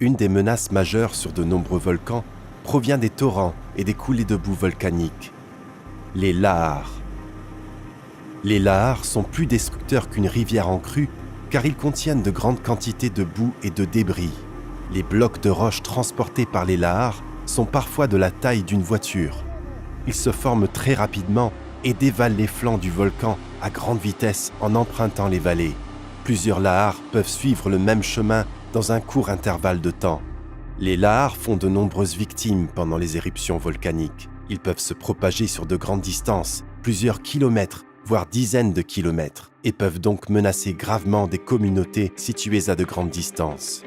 Une des menaces majeures sur de nombreux volcans provient des torrents et des coulées de boue volcaniques. Les lahares. Les lahares sont plus destructeurs qu'une rivière en crue car ils contiennent de grandes quantités de boue et de débris. Les blocs de roches transportés par les lahares sont parfois de la taille d'une voiture. Ils se forment très rapidement et dévalent les flancs du volcan à grande vitesse en empruntant les vallées. Plusieurs lahares peuvent suivre le même chemin dans un court intervalle de temps. Les lahares font de nombreuses victimes pendant les éruptions volcaniques. Ils peuvent se propager sur de grandes distances, plusieurs kilomètres, voire dizaines de kilomètres, et peuvent donc menacer gravement des communautés situées à de grandes distances.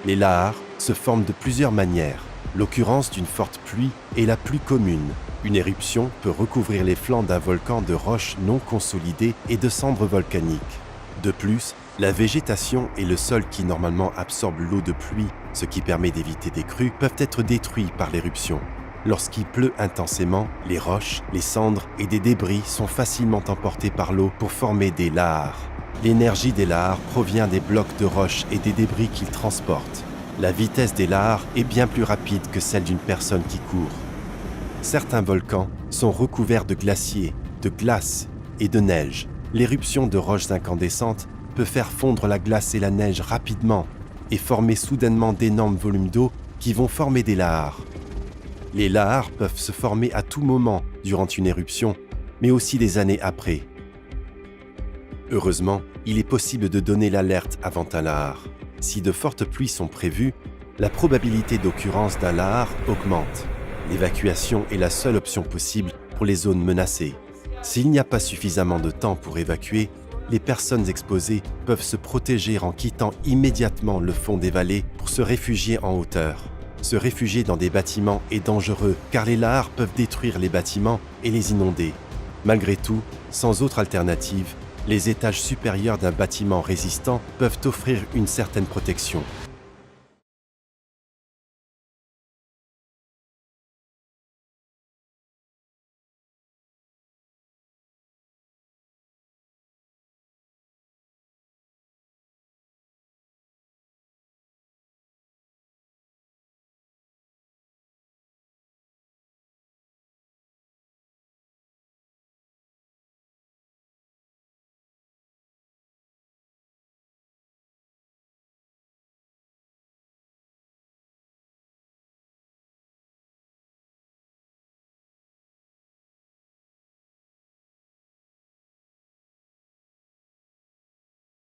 Les lahares se forment de plusieurs manières. L'occurrence d'une forte pluie est la plus commune. Une éruption peut recouvrir les flancs d'un volcan de roches non consolidées et de cendres volcaniques. De plus, la végétation et le sol qui normalement absorbent l'eau de pluie, ce qui permet d'éviter des crues, peuvent être détruits par l'éruption. Lorsqu'il pleut intensément, les roches, les cendres et des débris sont facilement emportés par l'eau pour former des lahares. L'énergie des lahares provient des blocs de roches et des débris qu'ils transportent. La vitesse des lahares est bien plus rapide que celle d'une personne qui court. Certains volcans sont recouverts de glaciers, de glace et de neige. L'éruption de roches incandescentes peut faire fondre la glace et la neige rapidement et former soudainement d'énormes volumes d'eau qui vont former des lahares. Les lahares peuvent se former à tout moment durant une éruption, mais aussi des années après. Heureusement, il est possible de donner l'alerte avant un lahar. Si de fortes pluies sont prévues, la probabilité d'occurrence d'un lahar augmente. L'évacuation est la seule option possible pour les zones menacées. S'il n'y a pas suffisamment de temps pour évacuer, les personnes exposées peuvent se protéger en quittant immédiatement le fond des vallées pour se réfugier en hauteur. Se réfugier dans des bâtiments est dangereux car les lahares peuvent détruire les bâtiments et les inonder. Malgré tout, sans autre alternative, les étages supérieurs d'un bâtiment résistant peuvent offrir une certaine protection.